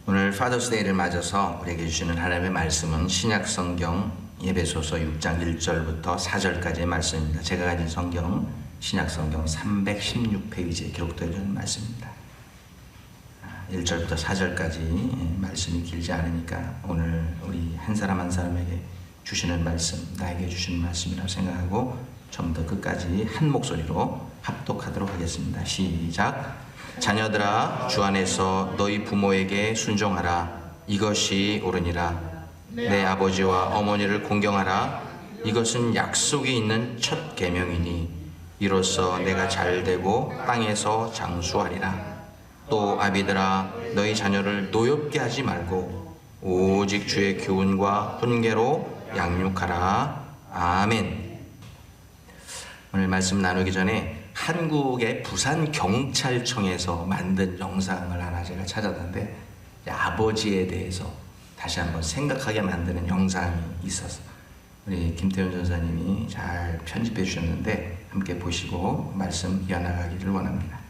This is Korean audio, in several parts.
오늘 파더스데이를 맞아서 우리에게 주시는 하나님의 말씀은 신약성경 에베소서 6장 1절부터 4절까지의 말씀입니다. 제가 가진 성경 신약성경 316페이지에 기록되어 있는 말씀입니다. 1절부터 4절까지 말씀이 길지 않으니까 오늘 우리 한 사람 한 사람에게 주시는 말씀, 나에게 주시는 말씀이라고 생각하고 처음부터 끝까지 한 목소리로 합독하도록 하겠습니다. 시작. 자녀들아, 주 안에서 너희 부모에게 순종하라. 이것이 옳으니라. 내 아버지와 어머니를 공경하라. 이것은 약속이 있는 첫 계명이니 이로써 내가 잘되고 땅에서 장수하리라. 또 아비들아, 너희 자녀를 노엽게 하지 말고 오직 주의 교훈과 훈계로 양육하라. 아멘. 오늘 말씀 나누기 전에 한국의 부산경찰청에서 만든 영상을 하나 제가 찾았는데 아버지에 대해서 다시 한번 생각하게 만드는 영상이 있어서 우리 김태훈 전사님이 잘 편집해 주셨는데 함께 보시고 말씀 이어나가기를 원합니다.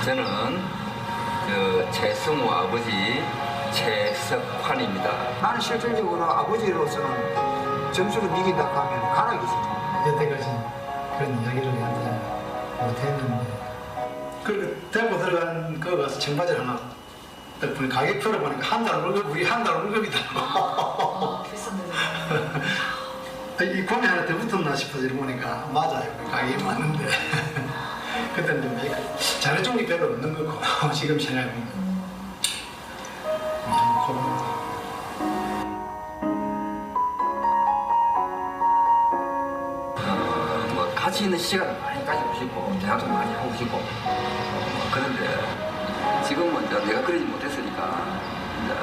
저는 최승우 아버지 최석환입니다. 나는 실질적으로 아버지로서는 점수를 이긴다 하면 가락이지. 여태까지 그런 이야기를 못했는데 그 데리고 들어간 거 가서 청바지를 하나 덕분에 가게 풀어보니까 한 달 월급이다. 이 공이 하나 더 붙었나 싶어서 이러보니까 맞아요. 가격이 맞는데 그때는 좀 잘해준 게 별로 없는 거고 지금 생각해보면 뭐 같이 있는 시간을 많이 가지고 싶고 대화도 많이 하고 싶고 그런데 지금은 이제 내가 그러지 못했으니까 이제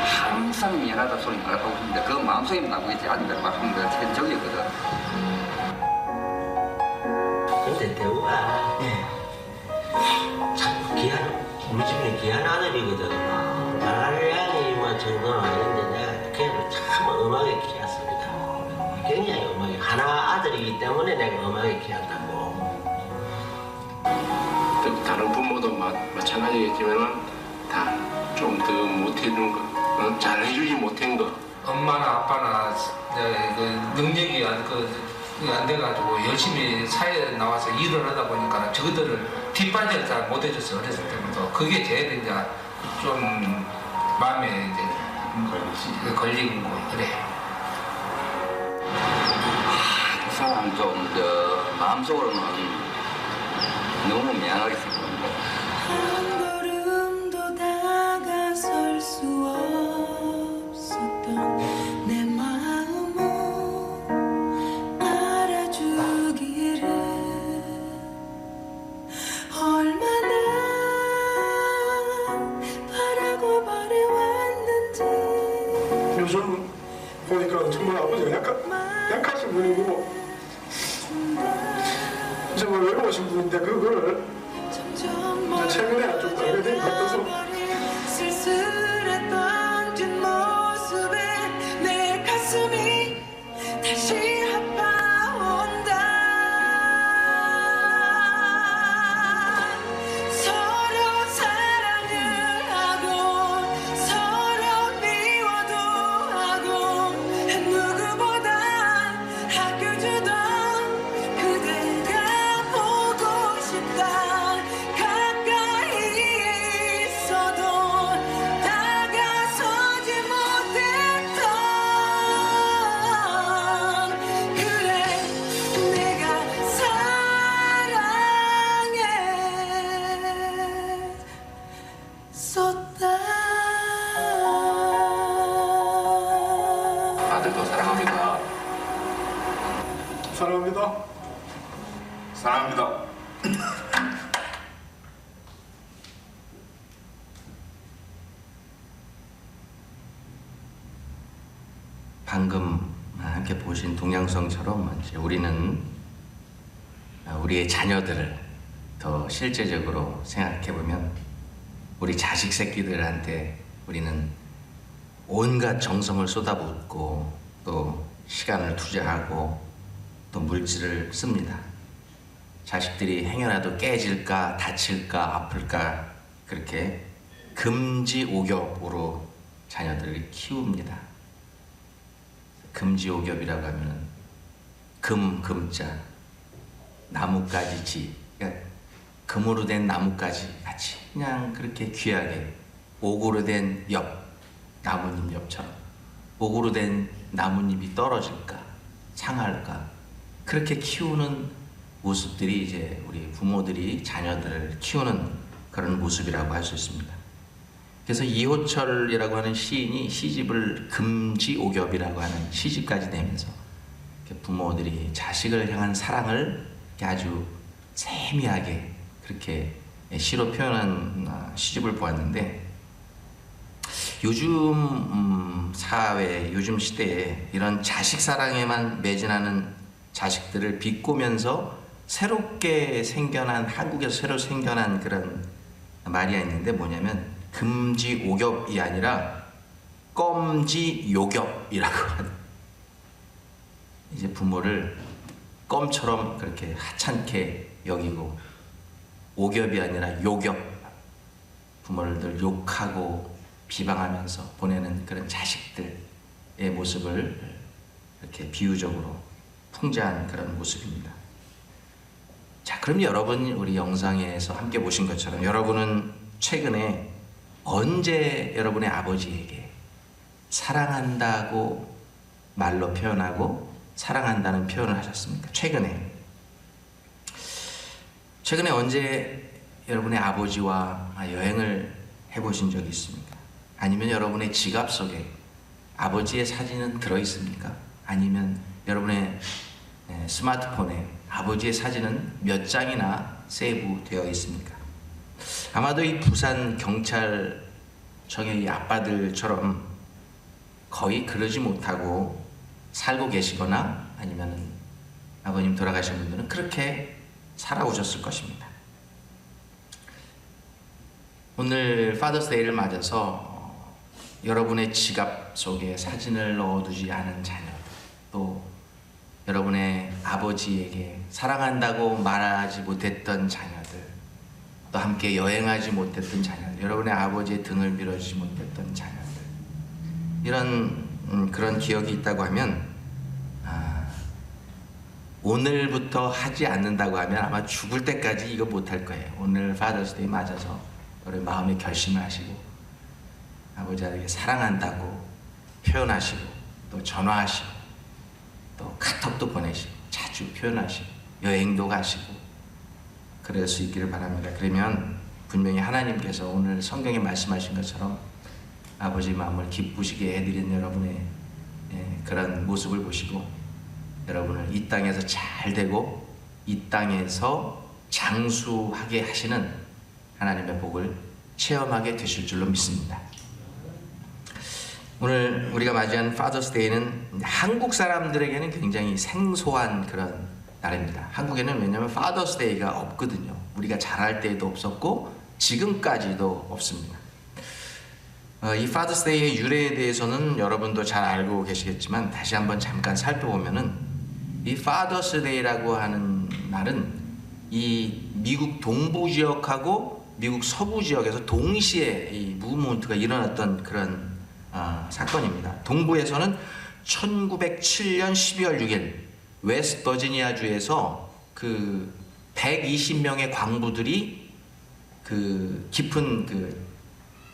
항상 미안하다 소리 말하고 싶은데 그 마음속에 나고 있지 않는데 막 하는 게 천적이거든. 근데 대우가 참 귀한, 우리 집에 귀한 아들이거든. 말량이 정도는 아닌데 내가 걔를 참 엄하게 키웠습니다. 굉장히 엄하게. 하나 아들이기 때문에 내가 엄하게 키웠다고. 다른 부모도 마찬가지겠지만 다 좀 더 못해준 거, 잘해주지 못한 거. 엄마나 아빠나 그 능력이 안 돼가지고 열심히 사회에 나와서 일을 하다 보니까 저들을 뒷반지를 잘 못해줬어요. 어렸을 때부터. 그게 제일 이제 좀 마음에 이제 걸리고 그래. 항상 좀 마음속으로는 너무 미안하게 생각합니다. 한 걸음도 다가설 수 없었던 내 마음을 알아주기를 얼마나 바라고 바래왔는지. 요즘 보니까 정말 아버지가 약하신 분이고 정말 외로우신 분인데 그거를 최근에 좀 알게 된 것 같아서 쓸쓸했던 뒷모습에 내 가슴이 다시 아파온다. 서로 사랑을 하고 서로 미워도 하고 누구보다 아껴주던 그대가 보고 싶다. 가까이 있어도 다 아들도 사랑합니다. 사랑합니다. 사랑합니다. 방금 함께 보신 동양성처럼 이제 우리는 우리의 자녀들을 더 실제적으로 생각해 보면 우리 자식 새끼들한테 우리는 온갖 정성을 쏟아붓고 또 시간을 투자하고 또 물질을 씁니다. 자식들이 행여라도 깨질까 다칠까 아플까 그렇게 금지오겹으로 자녀들을 키웁니다. 금지오겹이라고 하면은 금자 나뭇가지 지 그러니까 금으로 된 나뭇가지 같이 그냥 그렇게 귀하게 옥으로 된 엽 나뭇잎 엽처럼 옥으로 된 나뭇잎이 떨어질까 상할까 그렇게 키우는 모습들이 이제 우리 부모들이 자녀들을 키우는 그런 모습이라고 할 수 있습니다. 그래서 이호철이라고 하는 시인이 시집을 금지오겹이라고 하는 시집까지 내면서 부모들이 자식을 향한 사랑을 아주 세미하게 그렇게 시로 표현한 시집을 보았는데 요즘 사회, 요즘 시대에 이런 자식 사랑에만 매진하는 자식들을 비꼬면서 새롭게 생겨난 한국에서 새로 생겨난 그런 말이 있는데 뭐냐면 금지오겹이 아니라 껌지요겹이라고 하는 이제 부모를 껌처럼 그렇게 하찮게 여기고 오겹이 아니라 요겹 부모를 늘 욕하고 비방하면서 보내는 그런 자식들의 모습을 이렇게 비유적으로 풍자한 그런 모습입니다. 자, 그럼 여러분 우리 영상에서 함께 보신 것처럼 여러분은 최근에 언제 여러분의 아버지에게 사랑한다고 말로 표현하고 사랑한다는 표현을 하셨습니까? 최근에 언제 여러분의 아버지와 여행을 해보신 적이 있습니까? 아니면 여러분의 지갑 속에 아버지의 사진은 들어있습니까? 아니면 여러분의 스마트폰에 아버지의 사진은 몇 장이나 세이브되어 있습니까? 아마도 이 부산 경찰청의 이 아빠들처럼 거의 그러지 못하고 살고 계시거나 아니면 아버님 돌아가신 분들은 그렇게 살아오셨을 것입니다. 오늘 파더스데이를 맞아서 여러분의 지갑 속에 사진을 넣어두지 않은 자녀, 또 여러분의 아버지에게 사랑한다고 말하지 못했던 자녀들, 또 함께 여행하지 못했던 자녀들, 여러분의 아버지의 등을 밀어주지 못했던 자녀들, 이런 그런 기억이 있다고 하면 오늘부터 하지 않는다고 하면 아마 죽을 때까지 이거 못할 거예요. 오늘 파더스데이 맞아서 우리 마음의 결심을 하시고 아버지에게 사랑한다고 표현하시고 또 전화하시고 또 카톡도 보내시고 자주 표현하시고 여행도 가시고 그럴 수 있기를 바랍니다. 그러면 분명히 하나님께서 오늘 성경에 말씀하신 것처럼 아버지 마음을 기쁘시게 해드린 여러분의 그런 모습을 보시고 여러분을 이 땅에서 잘 되고 이 땅에서 장수하게 하시는 하나님의 복을 체험하게 되실 줄로 믿습니다. 오늘 우리가 맞이한 파더스데이는 한국 사람들에게는 굉장히 생소한 그런 날입니다. 한국에는 왜냐하면 파더스데이가 없거든요. 우리가 자랄 때에도 없었고 지금까지도 없습니다. 이 파더스데이의 유래에 대해서는 여러분도 잘 알고 계시겠지만 다시 한번 잠깐 살펴보면은 이 파더스데이라고 하는 날은 이 미국 동부 지역하고 미국 서부 지역에서 동시에 이 무브먼트가 일어났던 그런 사건입니다. 동부에서는 1907년 12월 6일 웨스트 버지니아주에서 그 120명의 광부들이 그 깊은 그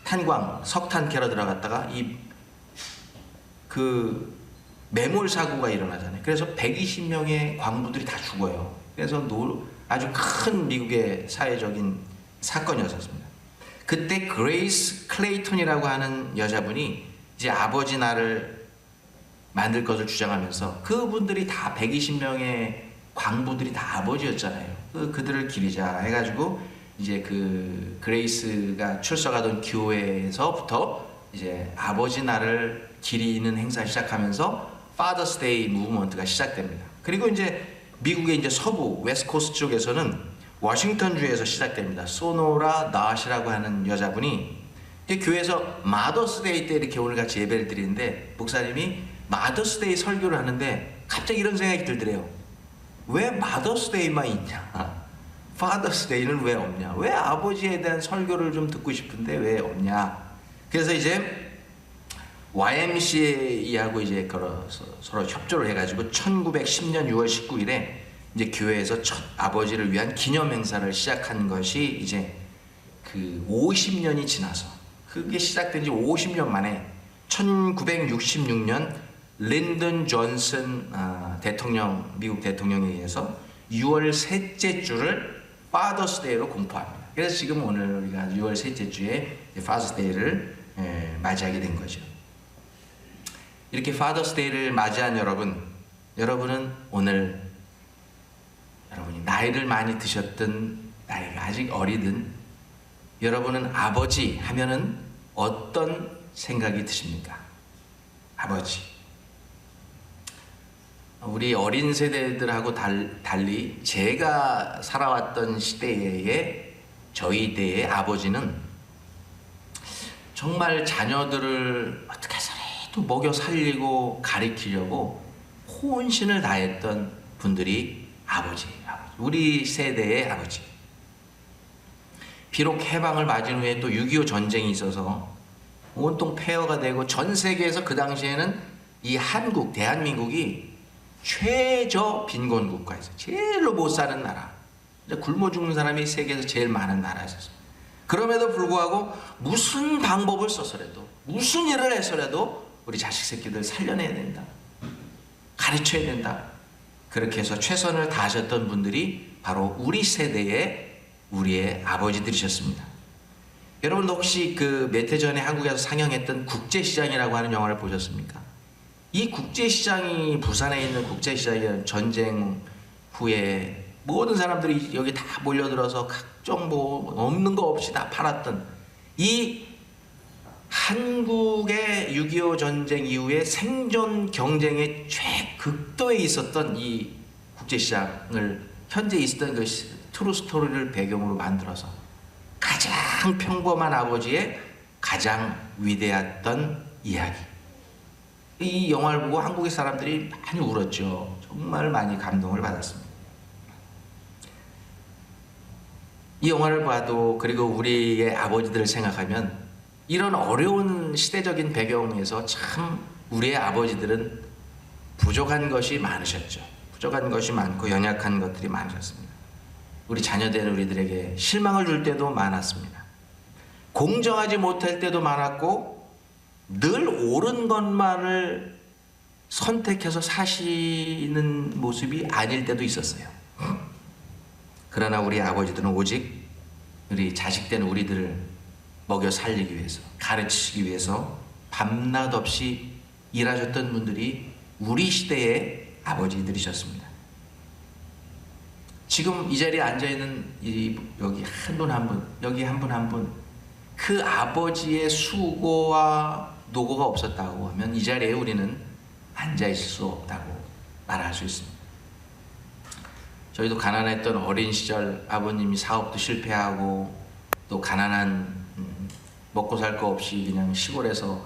탄광 석탄 캐러 들어갔다가 그 매몰 사고가 일어나잖아요. 그래서 120명의 광부들이 다 죽어요. 그래서 아주 큰 미국의 사회적인 사건이었습니다. 그때 그레이스 클레이톤이라고 하는 여자분이 이제 아버지 날을 만들 것을 주장하면서 그분들이 다 120명의 광부들이 다 아버지였잖아요. 그들을 기리자 해가지고 이제 그 그레이스가 출석하던 교회에서부터 이제 아버지 날을 기리는 행사 시작하면서 Father's Day 무브먼트가 시작됩니다. 그리고 이제 미국의 이제 서부 웨스트코스트 쪽에서는 워싱턴 주에서 시작됩니다. 소노라 나시라고 하는 여자분이 교회에서 마더스데이 때 이렇게 오늘 같이 예배를 드리는데 목사님이 마더스데이 설교를 하는데 갑자기 이런 생각이 들더래요. 왜 마더스데이만 있냐? 파더스데이는 왜 없냐? 왜 아버지에 대한 설교를 좀 듣고 싶은데 왜 없냐? 그래서 이제 YMCA하고 이제 걸어서 서로 협조를 해가지고 1910년 6월 19일에 이제 교회에서 첫 아버지를 위한 기념 행사를 시작한 것이 이제 그 50년이 지나서 그게 시작된 지 50년 만에 1966년 린든 존슨 대통령, 미국 대통령에 의해서 6월 셋째 주를 Father's Day로 공포합니다. 그래서 지금 오늘 우리가 6월 셋째 주에 Father's Day를 맞이하게 된 거죠. 이렇게 Father's Day를 맞이한 여러분은 오늘 여러분이 나이를 많이 드셨든 나이가 아직 어리든 여러분은 아버지 하면은 어떤 생각이 드십니까? 아버지. 우리 어린 세대들하고 달리 제가 살아왔던 시대에 저희 때의 아버지는 정말 자녀들을 어떻게 해서라도 먹여 살리고 가리키려고 혼신을 다했던 분들이 아버지예요. 우리 세대의 아버지. 비록 해방을 맞은 후에 또 6.25 전쟁이 있어서 온통 폐허가 되고 전 세계에서 그 당시에는 이 한국, 대한민국이 최저 빈곤 국가에서 제일로 못 사는 나라, 굶어 죽는 사람이 세계에서 제일 많은 나라였어요. 그럼에도 불구하고 무슨 방법을 써서라도 무슨 일을 해서라도 우리 자식 새끼들 살려내야 된다, 가르쳐야 된다, 그렇게 해서 최선을 다하셨던 분들이 바로 우리 세대의 우리의 아버지들이셨습니다. 여러분도 혹시 그 몇 해 전에 한국에서 상영했던 국제시장이라고 하는 영화를 보셨습니까? 이 국제시장이, 부산에 있는 국제시장이 전쟁 후에 모든 사람들이 여기 다 몰려들어서 각종 뭐 없는 거 없이 다 팔았던 이 한국의 6.25 전쟁 이후에 생존 경쟁의 최극도에 있었던 이 국제시장을 현재 있었던 그 트루 스토리를 배경으로 만들어서 가장 평범한 아버지의 가장 위대했던 이야기. 이 영화를 보고 한국의 사람들이 많이 울었죠. 정말 많이 감동을 받았습니다. 이 영화를 봐도, 그리고 우리의 아버지들을 생각하면 이런 어려운 시대적인 배경에서 참 우리의 아버지들은 부족한 것이 많으셨죠. 부족한 것이 많고 연약한 것들이 많으셨습니다. 우리 자녀된 우리들에게 실망을 줄 때도 많았습니다. 공정하지 못할 때도 많았고 늘 옳은 것만을 선택해서 사시는 모습이 아닐 때도 있었어요. 그러나 우리 아버지들은 오직 우리 자식된 우리들을 먹여 살리기 위해서, 가르치시기 위해서 밤낮 없이 일하셨던 분들이 우리 시대의 아버지들이셨습니다. 지금 이 자리에 앉아있는 여기 한 분 한 분, 여기 한 분 한 분, 그 아버지의 수고와 노고가 없었다고 하면 이 자리에 우리는 앉아있을 수 없다고 말할 수 있습니다. 저희도 가난했던 어린 시절 아버님이 사업도 실패하고 또 가난한 먹고 살 거 없이 그냥 시골에서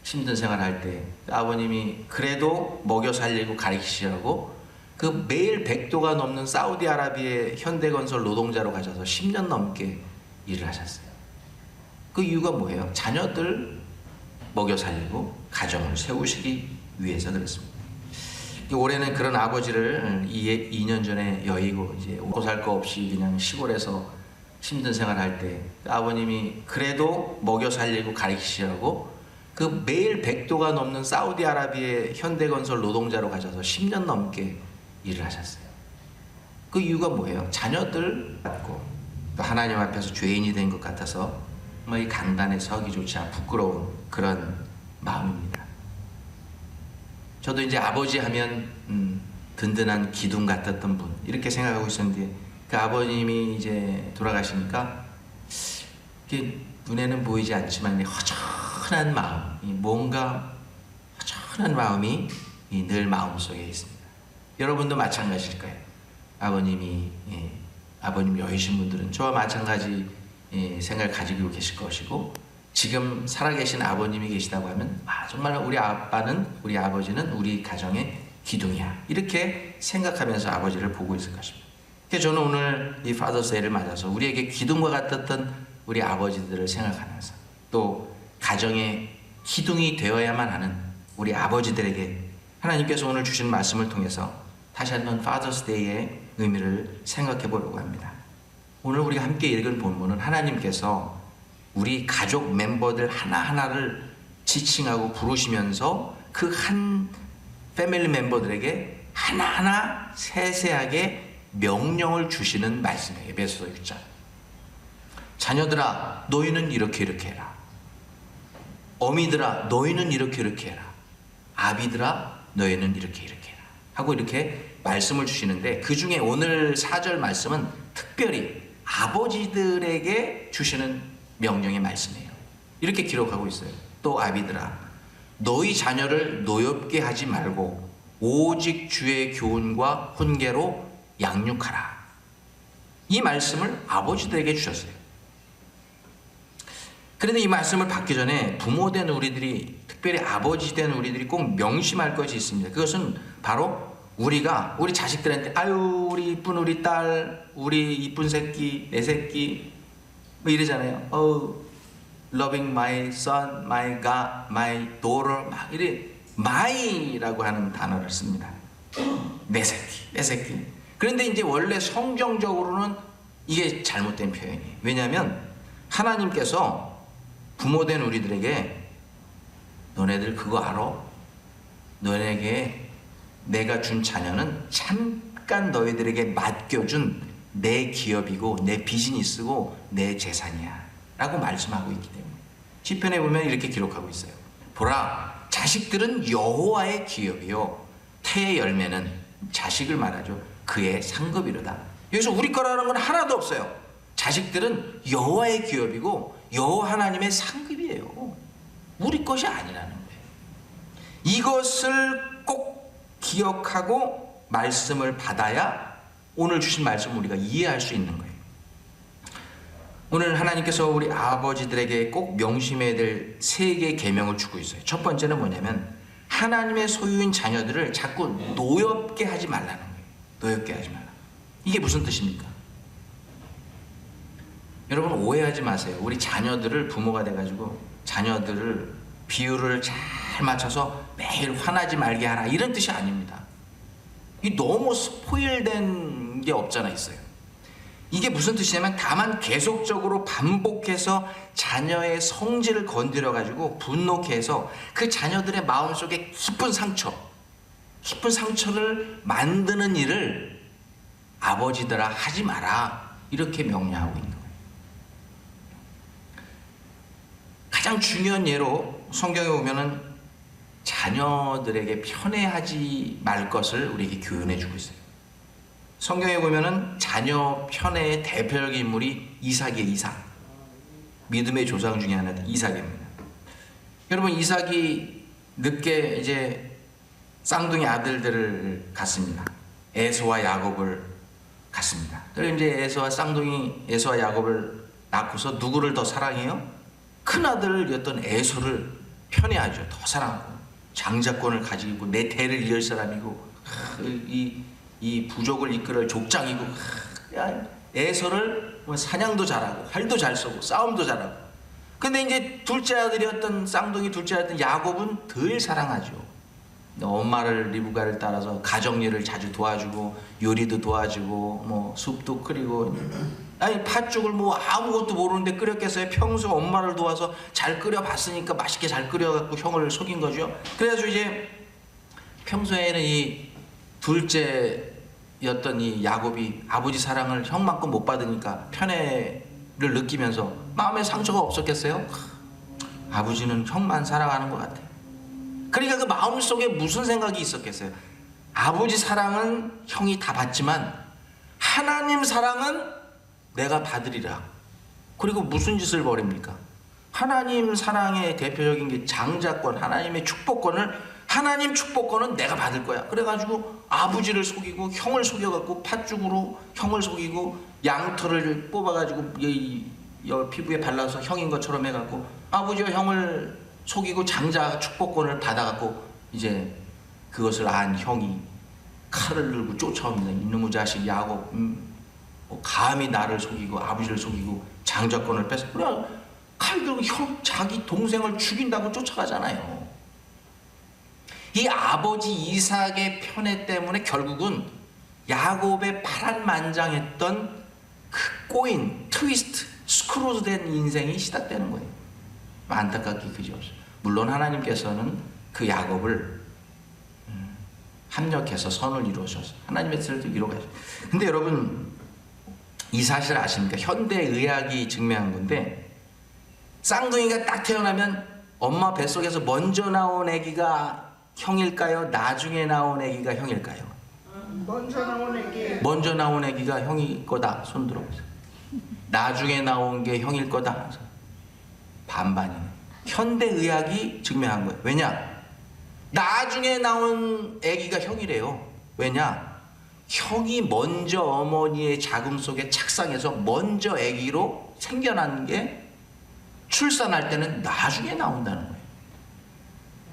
힘든 생활할 때 아버님이 그래도 먹여 살리고 가르치시라고 그 매일 100도가 넘는 사우디아라비아의 현대건설 노동자로 가셔서 10년 넘게 일을 하셨어요. 그 이유가 뭐예요? 자녀들 먹여 살리고 가정을 세우시기 위해서 그랬습니다. 올해는 그런 아버지를 2년 전에 여의고 이제 먹고 살 거 없이 그냥 시골에서 힘든 생활할 때 아버님이 그래도 먹여 살리고 가르치시라고 그 매일 100도가 넘는 사우디아라비아의 현대건설 노동자로 가셔서 10년 넘게 일을 하셨어요. 그 이유가 뭐예요? 자녀들 받고 또 하나님 앞에서 죄인이 된 것 같아서 이 강단에 서기조차 부끄러운 그런 마음입니다. 저도 이제 아버지 하면 든든한 기둥 같았던 분 이렇게 생각하고 있었는데 그 아버님이 이제 돌아가시니까 이게 눈에는 보이지 않지만 허전한 마음, 뭔가 허전한 마음이 늘 마음속에 있습니다. 여러분도 마찬가지일 거예요. 아버님이 아버님 여이신 분들은 저와 마찬가지 생각을 가지고 계실 것이고 지금 살아계신 아버님이 계시다고 하면 정말 우리 아빠는 우리 아버지는 우리 가정의 기둥이야 이렇게 생각하면서 아버지를 보고 있을 것입니다. 그래서 저는 오늘 이 파더스데이를 맞아서 우리에게 기둥과 같았던 우리 아버지들을 생각하면서 또 가정의 기둥이 되어야만 하는 우리 아버지들에게 하나님께서 오늘 주신 말씀을 통해서 다시 한번 파더스데이의 의미를 생각해 보려고 합니다. 오늘 우리가 함께 읽은 본문은 하나님께서 우리 가족 멤버들 하나하나를 지칭하고 부르시면서 그 한 패밀리 멤버들에게 하나하나 세세하게 명령을 주시는 말씀이에요. 에베소서 6장. 자녀들아 너희는 이렇게 해라. 어미들아 너희는 이렇게 해라. 아비들아 너희는 이렇게 해라. 하고 이렇게 말씀을 주시는데 그 중에 오늘 4절 말씀은 특별히 아버지들에게 주시는 명령의 말씀이에요. 이렇게 기록하고 있어요. 또 아비들아 너희 자녀를 노엽게 하지 말고 오직 주의 교훈과 훈계로 양육하라. 이 말씀을 아버지들에게 주셨어요. 그런데 이 말씀을 받기 전에 부모된 우리들이 특별히 아버지 된 우리들이 꼭 명심할 것이 있습니다. 그것은 바로 우리가 우리 자식들한테 아유 우리 이쁜 우리 딸 우리 이쁜 새끼 내 새끼 뭐 이러잖아요. loving my son, my God, my daughter 막 이래 my라고 하는 단어를 씁니다. 내 새끼. 그런데 이제 원래 성경적으로는 이게 잘못된 표현이에요. 왜냐하면 하나님께서 부모된 우리들에게 너네들 그거 알아? 너네에게 내가 준 자녀는 잠깐 너희들에게 맡겨준 내 기업이고 내 비즈니스고 내 재산이야 라고 말씀하고 있기 때문에 시편에 보면 이렇게 기록하고 있어요. 보라 자식들은 여호와의 기업이요 태의 열매는 자식을 말하죠. 그의 상급이로다. 여기서 우리 거라는 건 하나도 없어요. 자식들은 여호와의 기업이고 여호와 하나님의 상급이에요. 우리 것이 아니라는 거예요. 이것을 꼭 기억하고 말씀을 받아야 오늘 주신 말씀을 우리가 이해할 수 있는 거예요. 오늘 하나님께서 우리 아버지들에게 꼭 명심해야 될 3개의 계명을 주고 있어요. 첫 번째는 뭐냐면 하나님의 소유인 자녀들을 자꾸 노엽게 하지 말라는 거예요. 노엽게 하지 말라. 이게 무슨 뜻입니까? 여러분 오해하지 마세요. 우리 자녀들을 부모가 돼가지고 자녀들을 비율을 잘 맞춰서 매일 화나지 말게 하라 이런 뜻이 아닙니다. 이 너무 스포일된 게 없잖아 있어요. 이게 무슨 뜻이냐면 다만 계속적으로 반복해서 자녀의 성질을 건드려 가지고 분노케 해서 그 자녀들의 마음속에 깊은 상처를 만드는 일을 아버지들아 하지 마라 이렇게 명령하고 있는 거예요. 가장 중요한 예로 성경에 보면은 자녀들에게 편애하지 말 것을 우리에게 교훈해 주고 있어요. 성경에 보면은 자녀 편애의 대표적인 인물이 이삭이에요. 이삭. 믿음의 조상 중에 하나 이삭입니다. 여러분 이삭이 늦게 이제 쌍둥이 아들들을 갖습니다. 에서와 야곱을 갖습니다. 그리고 이제 에서와 야곱을 낳고서 누구를 더 사랑해요? 큰 아들이었던 에서를 편애하죠. 더 사랑하고 장자권을 가지고 내 대를 이을 사람이고 이 부족을 이끌어갈 족장이고 에서를 사냥도 잘하고 활도 잘 쏘고 싸움도 잘하고 근데 이제 둘째 아들이었던 쌍둥이 둘째 아들 야곱은 덜 사랑하죠. 엄마를 리브가를 따라서 가정일을 자주 도와주고 요리도 도와주고 뭐 숲도 끓이고 아니 팥죽을 뭐 아무것도 모르는데 끓였겠어요. 평소 엄마를 도와서 잘 끓여봤으니까 맛있게 잘 끓여갖고 형을 속인 거죠. 그래가지고 이제 평소에는 이 둘째였던 이 야곱이 아버지 사랑을 형만큼 못 받으니까 편애를 느끼면서 마음에 상처가 없었겠어요? 아버지는 형만 사랑하는 것 같아. 그러니까 그 마음속에 무슨 생각이 있었겠어요? 아버지 사랑은 형이 다 받지만 하나님 사랑은 내가 받으리라. 그리고 무슨 짓을 벌입니까? 하나님 사랑의 대표적인 게 장자권, 하나님의 하나님 축복권은 내가 받을 거야. 그래가지고 아버지를 속이고 형을 속여갖고 팥죽으로 형을 속이고 양털을 뽑아가지고 피부에 발라서 형인 것처럼 해갖고 아버지와 형을 속이고 장자 축복권을 받아갖고 이제 그것을 안 형이 칼을 들고 쫓아옵니다. 이놈의 자식 야곱, 감히 나를 속이고 아버지를 속이고 장자권을 뺏어. 그래 칼 들고 자기 동생을 죽인다고 쫓아가잖아요. 이 아버지 이삭의 편애 때문에 결국은 야곱의 파란만장했던 그 꼬인 트위스트 스크루된 인생이 시작되는 거예요. 안타깝게 그지없어요. 물론 하나님께서는 그 야곱을 합력해서 선을 이루어서 하나님의 뜻을 이루어가죠. 근데 여러분 이 사실 아십니까? 현대 의학이 증명한 건데 쌍둥이가 딱 태어나면 엄마 뱃속에서 먼저 나온 아기가 형일까요? 나중에 나온 아기가 형일까요? 먼저 나온 아기가 형일 거다. 손 들어보세요. 나중에 나온 게 형일 거다. 반반이네. 현대 의학이 증명한 거예요. 왜냐? 나중에 나온 아기가 형이래요. 왜냐? 형이 먼저 어머니의 자궁 속에 착상해서 먼저 아기로 생겨난 게 출산할 때는 나중에 나온다는 거예요.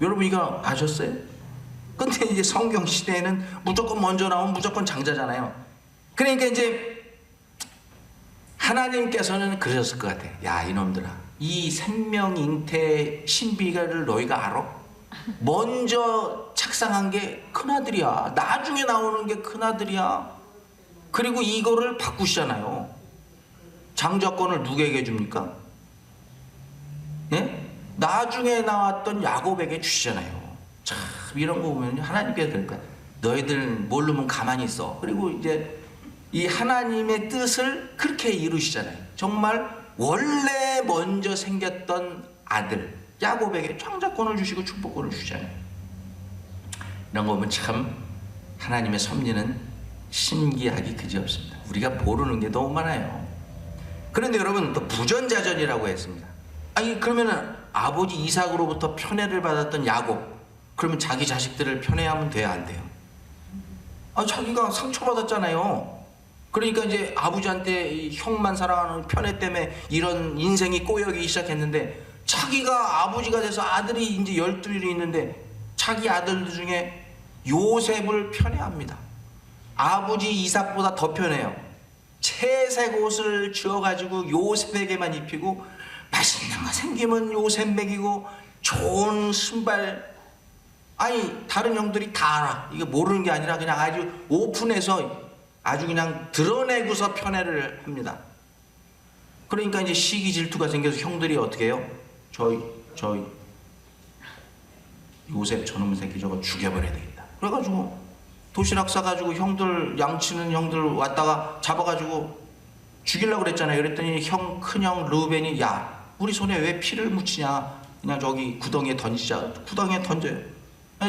여러분 이거 아셨어요? 근데 이제 성경 시대에는 무조건 먼저 나오면 무조건 장자잖아요. 그러니까 이제 하나님께서는 그러셨을 것 같아요. 야 이놈들아, 이 생명 잉태 신비를 너희가 알아? 먼저 착상한 게 큰아들이야. 나중에 나오는 게 큰아들이야. 그리고 이거를 바꾸시잖아요. 장자권을 누구에게 줍니까? 예? 나중에 나왔던 야곱에게 주시잖아요. 참 이런 거 보면 하나님께서 그러니까 너희들 모르면 가만히 있어. 그리고 이제 이 하나님의 뜻을 그렇게 이루시잖아요. 정말 원래 먼저 생겼던 아들 야곱에게 창자권을 주시고 축복권을 주시잖아요. 이런 거 보면 참 하나님의 섭리는 신기하기 그지없습니다. 우리가 모르는 게 너무 많아요. 그런데 여러분 또 부전자전이라고 했습니다. 아니 그러면은 아버지 이삭으로부터 편애를 받았던 야곱, 그러면 자기 자식들을 편애하면 돼야 안 돼요? 아 자기가 상처받았잖아요. 그러니까 이제 아버지한테 형만 사랑하는 편애 때문에 이런 인생이 꼬여기 시작했는데 자기가 아버지가 돼서 아들이 이제 12일이 있는데 자기 아들들 중에 요셉을 편애합니다. 아버지 이삭보다 더 편해요. 채색 옷을 지어가지고 요셉에게만 입히고 맛있는 거 생기면 요셉 먹이고 좋은 신발, 아니 다른 형들이 다 알아. 이거 모르는 게 아니라 그냥 아주 오픈해서 아주 그냥 드러내고서 편애를 합니다. 그러니까 이제 시기 질투가 생겨서 형들이 어떻게 해요? 저희 요셉 저놈의 새끼 저거 죽여버려야 되겠다. 그래가지고 도시락 싸가지고 형들 양치는 형들 왔다가 잡아가지고 죽이려고 그랬잖아요. 그랬더니 큰형 르우벤이 야 우리 손에 왜 피를 묻히냐, 그냥 저기 구덩이에 던지자. 구덩이에 던져요.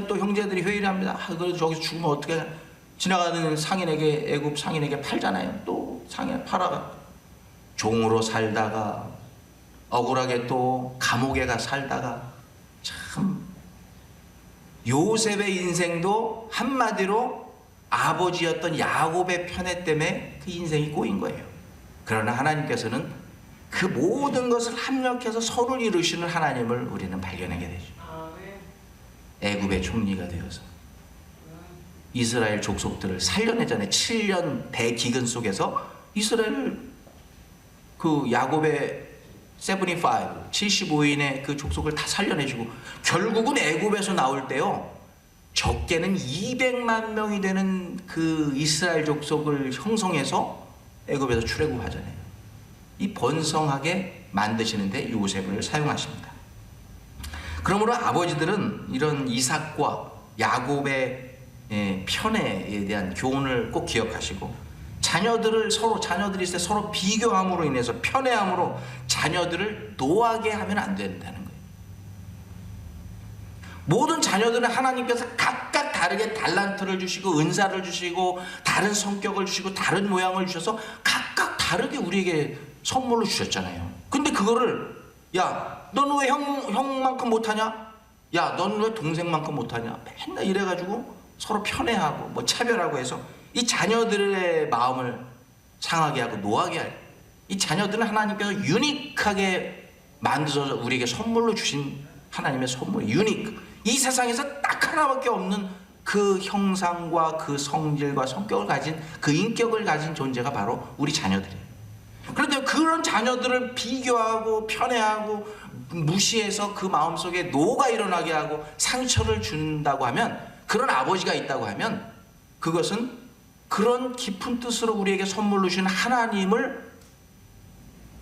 또 형제들이 회의를 합니다. 그래도 저기서 죽으면 어떻게, 지나가는 상인에게, 애굽 상인에게 팔잖아요. 또 상인에 팔아가 종으로 살다가 억울하게 또 감옥에 가 살다가, 참 요셉의 인생도 한마디로 아버지였던 야곱의 편애 때문에 그 인생이 꼬인 거예요. 그러나 하나님께서는 그 모든 것을 합력해서 선을 이루시는 하나님을 우리는 발견하게 되죠. 애굽의 총리가 되어서 이스라엘 족속들을 살려내잖아요. 7년 대기근 속에서 이스라엘 그 야곱의 75인의 그 족속을 다 살려내주고 결국은 애굽에서 나올 때요 적게는 200만 명이 되는 그 이스라엘 족속을 형성해서 애굽에서 출애굽하잖아요. 이 번성하게 만드시는데 요셉을 사용하십니다. 그러므로 아버지들은 이런 이삭과 야곱의 편애에 대한 교훈을 꼭 기억하시고, 자녀들이 있을 때 서로 비교함으로 인해서 편애함으로 자녀들을 노하게 하면 안 된다는 거예요. 모든 자녀들은 하나님께서 각각 다르게 달란트를 주시고 은사를 주시고 다른 성격을 주시고 다른 모양을 주셔서 각각 다르게 우리에게 선물로 주셨잖아요. 근데 그거를 야, 너는 왜 형만큼 못하냐? 야, 너는 왜 동생만큼 못하냐? 맨날 이래가지고 서로 편애하고 뭐 차별하고 해서 이 자녀들의 마음을 상하게 하고 노하게 할, 이 자녀들은 하나님께서 유니크하게 만들어서 우리에게 선물로 주신 하나님의 선물, 유니크. 이 세상에서 딱 하나밖에 없는 그 형상과 그 성질과 성격을 가진, 그 인격을 가진 존재가 바로 우리 자녀들이에요. 그런데 그런 자녀들을 비교하고 편애하고 무시해서 그 마음속에 노가 일어나게 하고 상처를 준다고 하면, 그런 아버지가 있다고 하면 그것은 그런 깊은 뜻으로 우리에게 선물로 주신 하나님을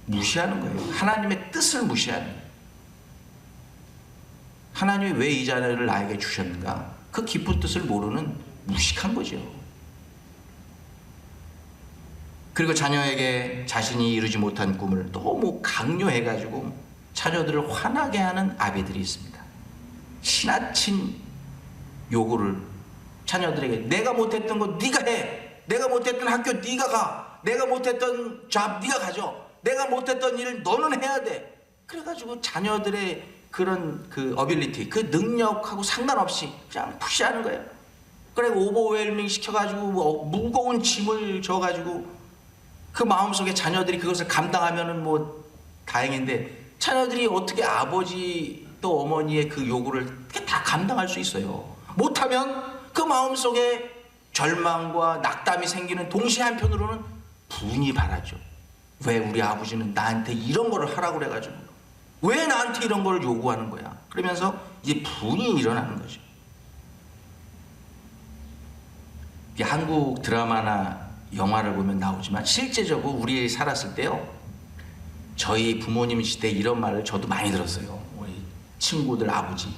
무시하는 거예요. 하나님의 뜻을 무시하는 거예요. 하나님이 왜 이 자녀를 나에게 주셨는가? 그 깊은 뜻을 모르는 무식한 거죠. 그리고 자녀에게 자신이 이루지 못한 꿈을 너무 강요해가지고 자녀들을 화나게 하는 아비들이 있습니다. 지나친 요구를 자녀들에게, 내가 못했던 거 네가 해, 내가 못했던 학교 네가 가, 내가 못했던 잡 네가 가져, 내가 못했던 일 너는 해야 돼. 그래가지고 자녀들의 그런 그 어빌리티, 그 능력하고 상관없이 그냥 푸시하는 거예요. 그래 오버웰밍 시켜가지고 뭐 무거운 짐을 져가지고 그 마음속에 자녀들이 그것을 감당하면은 뭐 다행인데, 자녀들이 어떻게 아버지 또 어머니의 그 요구를 다 감당할 수 있어요? 못하면 그 마음속에 절망과 낙담이 생기는 동시에 한편으로는 분이 바라죠. 왜 우리 아버지는 나한테 이런 거를 하라고 그래가지고 왜 나한테 이런 걸 요구하는 거야? 그러면서 이제 분이 일어나는 거죠. 한국 드라마나 영화를 보면 나오지만 실제적으로 우리 살았을 때요, 저희 부모님 시대 이런 말을 저도 많이 들었어요. 우리 친구들 아버지,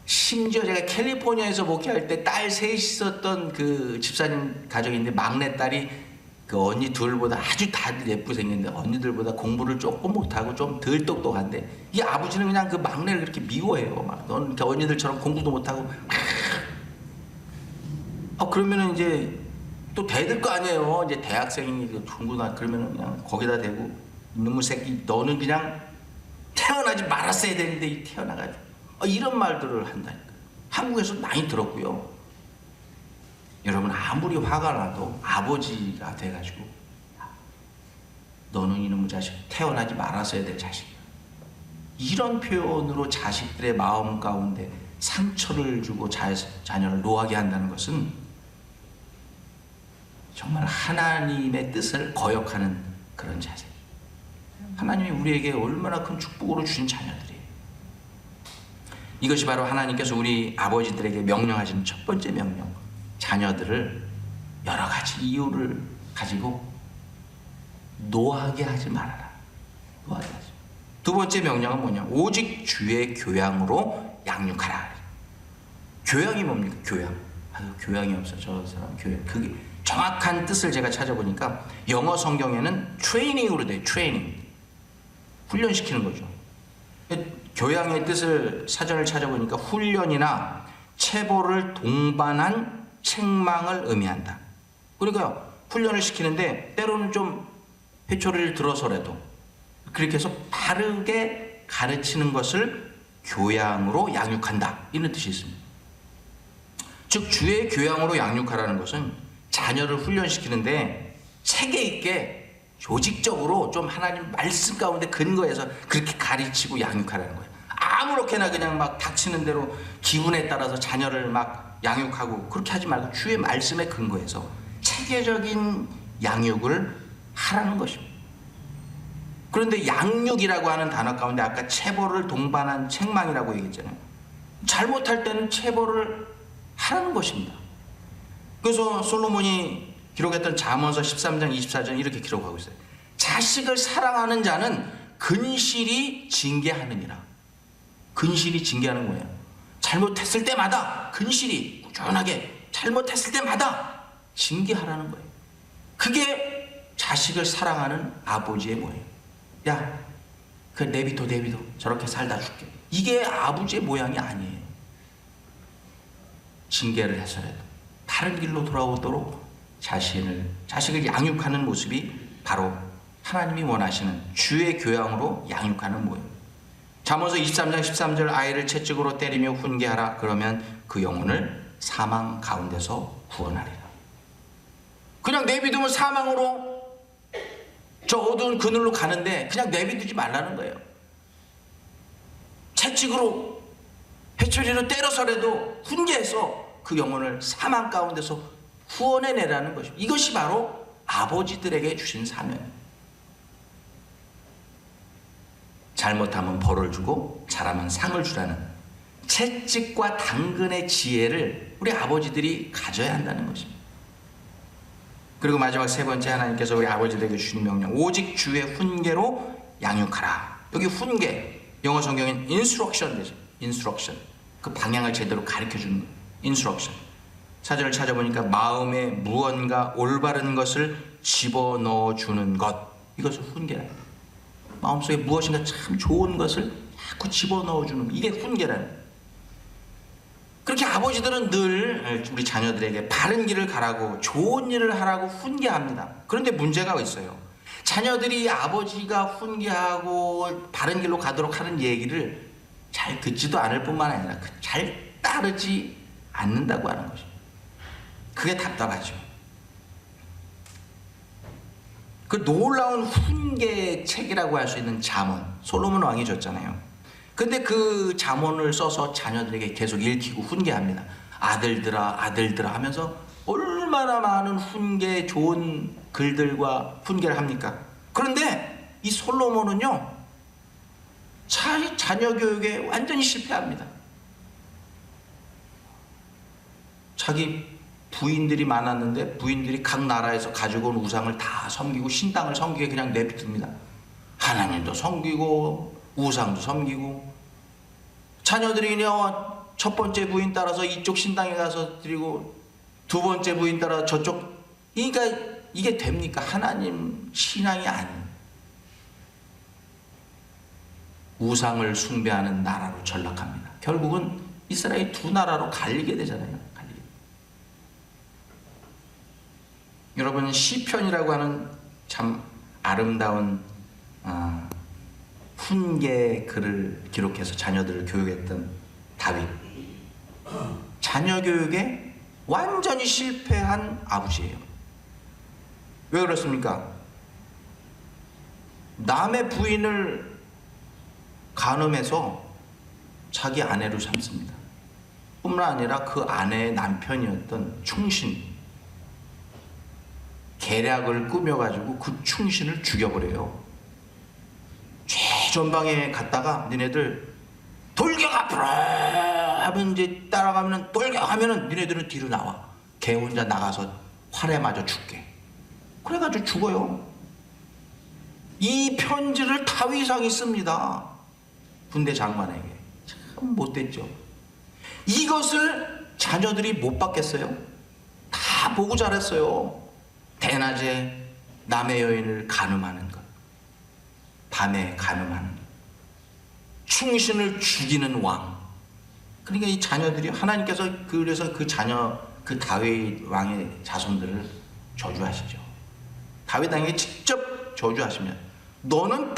심지어 제가 캘리포니아에서 목회할 때 딸 셋이 있었던 그 집사님 가족인데, 막내딸이 그 언니 둘보다 아주 다들 예쁘게 생겼는데 언니들보다 공부를 조금 못하고 좀 덜 똑똑한데, 이 아버지는 그냥 그 막내를 그렇게 미워해요. 막 너는 언니들처럼 공부도 못하고. 그러면은 이제 또 대들 거 아니에요. 이제 대학생이 중고등학교 그러면은 그냥 거기다 대고, 이놈의 새끼 너는 그냥 태어나지 말았어야 되는데 태어나가지고 이런 말들을 한다니까. 한국에서 많이 들었고요. 여러분 아무리 화가 나도 아버지가 돼가지고 너는 이놈의 자식 태어나지 말았어야 될 자식이야, 이런 표현으로 자식들의 마음 가운데 상처를 주고 자녀를 노하게 한다는 것은 정말 하나님의 뜻을 거역하는 그런 자세. 하나님이 우리에게 얼마나 큰 축복으로 주신 자녀들이에요. 이것이 바로 하나님께서 우리 아버지들에게 명령하시는 첫 번째 명령, 자녀들을 여러 가지 이유를 가지고 노하게 하지 말아라. 노하게 하지. 두 번째 명령은 뭐냐? 오직 주의 교양으로 양육하라. 교양이 뭡니까? 교양. 교양이 없어. 저 사람 교양. 그게 정확한 뜻을 제가 찾아보니까 영어 성경에는 트레이닝으로 돼요. 트레이닝. 훈련시키는 거죠. 교양의 뜻을 사전을 찾아보니까 훈련이나 체벌을 동반한 책망을 의미한다. 그러니까 훈련을 시키는데 때로는 좀 회초리를 들어서라도 그렇게 해서 바르게 가르치는 것을 교양으로 양육한다, 이런 뜻이 있습니다. 즉 주의 교양으로 양육하라는 것은 자녀를 훈련시키는데 체계 있게 조직적으로 좀 하나님 말씀 가운데 근거해서 그렇게 가르치고 양육하라는 거예요. 아무렇게나 그냥 막 닥치는 대로 기분에 따라서 자녀를 막 양육하고 그렇게 하지 말고 주의 말씀에 근거해서 체계적인 양육을 하라는 것입니다. 그런데 양육이라고 하는 단어 가운데 아까 체벌을 동반한 책망이라고 얘기했잖아요. 잘못할 때는 체벌을 하라는 것입니다. 그래서 솔로몬이 기록했던 잠언서 13장 24절 이렇게 기록하고 있어요. 자식을 사랑하는 자는 근실이 징계하느니라. 근실이 징계하는 거예요. 잘못했을 때마다 근실이 꾸준하게 잘못했을 때마다 징계하라는 거예요. 그게 자식을 사랑하는 아버지의 모양. 야, 그 내비둬 저렇게 살다 줄게. 이게 아버지의 모양이 아니에요. 징계를 해서라도 바른 길로 돌아오도록 자식을 양육하는 모습이 바로 하나님이 원하시는 주의 교양으로 양육하는 모습. 잠언서 23장 13절 아이를 채찍으로 때리며 훈계하라. 그러면 그 영혼을 사망 가운데서 구원하리라. 그냥 내비두면 사망으로 저 어두운 그늘로 가는데 그냥 내비두지 말라는 거예요. 채찍으로 회초리로 때려서라도 훈계해서 그 영혼을 사망 가운데서 구원해내라는 것입니다. 이것이 바로 아버지들에게 주신 사명. 잘못하면 벌을 주고 잘하면 상을 주라는 채찍과 당근의 지혜를 우리 아버지들이 가져야 한다는 것입니다. 그리고 마지막 세 번째, 하나님께서 우리 아버지들에게 주신 명령, 오직 주의 훈계로 양육하라. 여기 훈계, 영어 성경엔 instruction 되죠. instruction. 그 방향을 제대로 가르쳐 주는 거예요. instruction. 사전을 찾아보니까 마음에 무언가 올바른 것을 집어넣어 주는 것, 이것을 훈계라. 마음속에 무엇인가 참 좋은 것을 자꾸 집어넣어 주는, 이게 훈계라는. 그렇게 아버지들은 늘 우리 자녀들에게 바른 길을 가라고, 좋은 일을 하라고 훈계합니다. 그런데 문제가 있어요. 자녀들이 아버지가 훈계하고 바른 길로 가도록 하는 얘기를 잘 듣지도 않을 뿐만 아니라 잘 따르지 않는다고 하는 것입니다. 그게 답답하죠. 그 놀라운 훈계 책이라고 할 수 있는 잠언, 솔로몬 왕이 줬잖아요. 근데 그 잠언을 써서 자녀들에게 계속 읽히고 훈계합니다. 아들들아 아들들아 하면서 얼마나 많은 훈계 좋은 글들과 훈계를 합니까? 그런데 이 솔로몬은요, 자녀 교육에 완전히 실패합니다. 자기 부인들이 많았는데 부인들이 각 나라에서 가지고 온 우상을 다 섬기고 신당을 섬기게 그냥 내비둡니다. 하나님도 섬기고 우상도 섬기고, 자녀들이 그냥 첫 번째 부인 따라서 이쪽 신당에 가서 드리고 두 번째 부인 따라 저쪽. 그러니까 이게 됩니까? 하나님 신앙이 아닌 우상을 숭배하는 나라로 전락합니다. 결국은 이스라엘 두 나라로 갈리게 되잖아요. 여러분, 시편이라고 하는 참 아름다운 훈계 글을 기록해서 자녀들을 교육했던 다윗, 자녀 교육에 완전히 실패한 아버지예요. 왜 그렇습니까? 남의 부인을 간음해서 자기 아내로 삼습니다. 뿐만 아니라 그 아내의 남편이었던 충신, 계략을 꾸며가지고 그 충신을 죽여버려요. 최전방에 갔다가 니네들 돌격 앞으로 하면 이제 따라가면 돌격하면은 니네들은 뒤로 나와. 걔 혼자 나가서 활에 맞아 죽게. 그래가지고 죽어요. 이 편지를 다윗왕이 씁니다. 군대 장관에게. 참 못됐죠. 이것을 자녀들이 못 받겠어요? 다 보고 자랐어요. 대낮에 남의 여인을 간음하는 것, 밤에 간음하는 것, 충신을 죽이는 왕. 그러니까 이 자녀들이, 하나님께서 그래서 그 자녀, 그 다윗 왕의 자손들을 저주하시죠. 다윗 왕에게 직접 저주하시면, 너는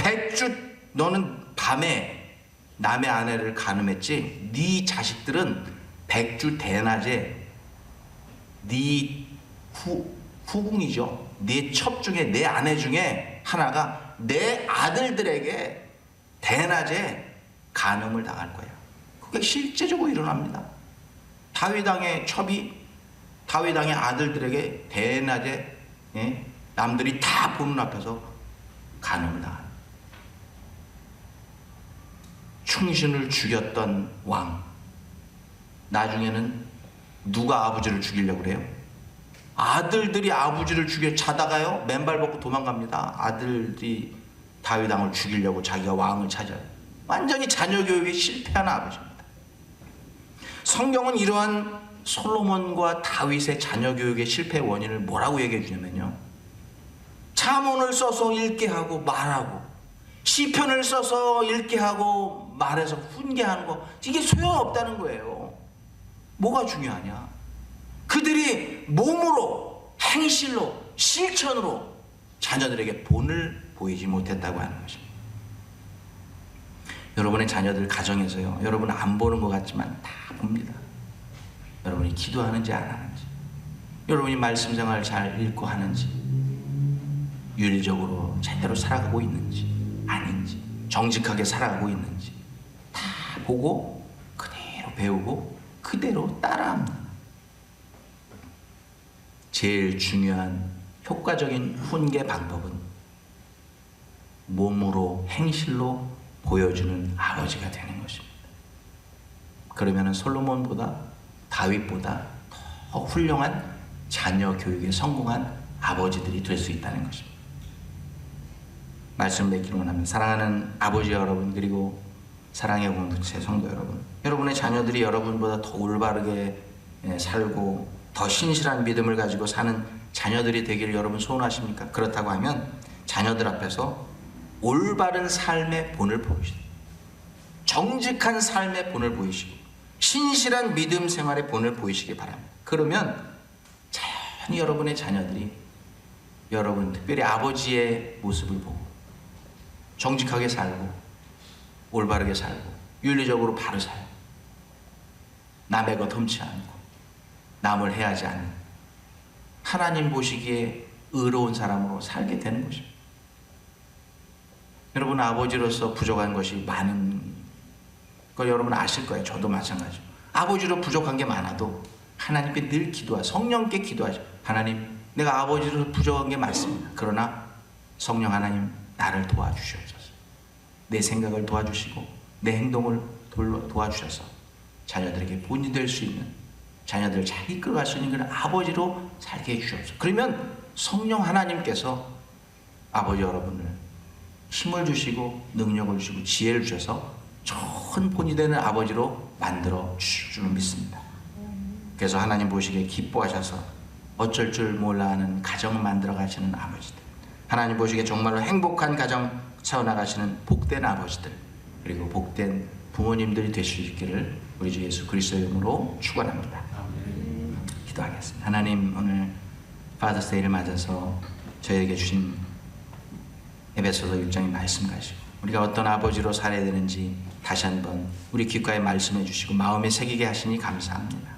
너는 밤에 남의 아내를 간음했지, 네 자식들은 백주 대낮에 네 후궁이죠. 네 첩 중에, 내 아내 중에 하나가 내 아들들에게 대낮에 간음을 당할 거야. 그게 실제적으로 일어납니다. 다윗 왕의 첩이 다윗 왕의 아들들에게 대낮에 남들이 다 보는 앞에서 간음을 당한, 충신을 죽였던 왕, 나중에는 누가 아버지를 죽이려고 그래요? 아들들이 아버지를 죽여, 자다가요 맨발 벗고 도망갑니다. 아들들이 다윗 왕을 죽이려고 자기가 왕을 찾아요. 완전히 자녀 교육에 실패한 아버지입니다. 성경은 이러한 솔로몬과 다윗의 자녀 교육의 실패 원인을 뭐라고 얘기해 주냐면요, 잠언을 써서 읽게 하고 말하고, 시편을 써서 읽게 하고 말해서 훈계하는 거, 이게 소용없다는 거예요. 뭐가 중요하냐? 그들이 몸으로, 행실로, 실천으로 자녀들에게 본을 보이지 못했다고 하는 것입니다. 여러분의 자녀들 가정에서요, 여러분 안 보는 것 같지만 다 봅니다. 여러분이 기도하는지 안 하는지, 여러분이 말씀 생활 잘 읽고 하는지, 윤리적으로 제대로 살아가고 있는지 아닌지, 정직하게 살아가고 있는지 다 보고 그대로 배우고 그대로 따라합니다. 제일 중요한 효과적인 훈계 방법은 몸으로, 행실로 보여주는 아버지가 되는 것입니다. 그러면 솔로몬보다, 다윗보다 더 훌륭한 자녀 교육에 성공한 아버지들이 될 수 있다는 것입니다. 말씀 맺기로 원합니다. 사랑하는 아버지 여러분, 그리고 사랑의 공동체 성도 여러분, 여러분의 자녀들이 여러분보다 더 올바르게 살고 더 신실한 믿음을 가지고 사는 자녀들이 되기를 여러분 소원하십니까? 그렇다고 하면 자녀들 앞에서 올바른 삶의 본을 보이시고, 정직한 삶의 본을 보이시고, 신실한 믿음 생활의 본을 보이시기 바랍니다. 그러면 자연히 여러분의 자녀들이 여러분, 특별히 아버지의 모습을 보고 정직하게 살고 올바르게 살고 윤리적으로 바로 살고 남의 것 흠치 않고 남을 해하지 않는 하나님 보시기에 의로운 사람으로 살게 되는 것입니다. 여러분, 아버지로서 부족한 것이 많은 걸 여러분 아실 거예요. 저도 마찬가지로. 아버지로 부족한 게 많아도 하나님께 늘 성령께 기도하죠. 하나님, 내가 아버지로 부족한 게 많습니다. 그러나 성령 하나님, 나를 도와주시옵소서. 내 생각을 도와주시고 내 행동을 도와주셔서 자녀들에게 본이 될 수 있는, 자녀들을 잘 이끌어갈 수 있는 그런 아버지로 살게 해주시옵소서. 그러면 성령 하나님께서 아버지 여러분을 힘을 주시고 능력을 주시고 지혜를 주셔서 좋은 본이 되는 아버지로 만들어 주실 줄 믿습니다. 그래서 하나님 보시기에 기뻐하셔서 어쩔 줄 몰라 하는 가정을 만들어 가시는 아버지들, 하나님 보시기에 정말로 행복한 가정 세워나가시는 복된 아버지들, 그리고 복된 부모님들이 되실 수 있기를 우리 주 예수 그리스도의 이름으로 축원합니다. 기도하겠습니다. 하나님, 오늘 파더스 데이를 맞아서 저희에게 주신 에베소서 6장의 말씀 가지고 우리가 어떤 아버지로 살아야 되는지 다시 한번 우리 귓가에 말씀해 주시고 마음에 새기게 하시니 감사합니다.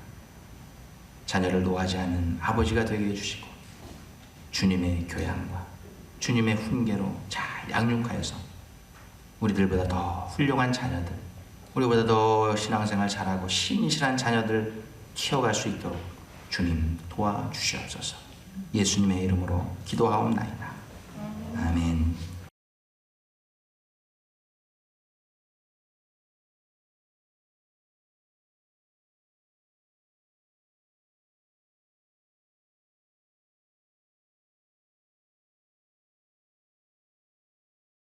자녀를 노하지 않는 아버지가 되게 해주시고 주님의 교양과 주님의 훈계로 잘 양육하여서 우리들보다 더 훌륭한 자녀들, 우리보다 더 신앙생활 잘하고 신실한 자녀들 키워갈 수 있도록 주님 도와주시옵소서. 예수님의 이름으로 기도하옵나이다. 아멘.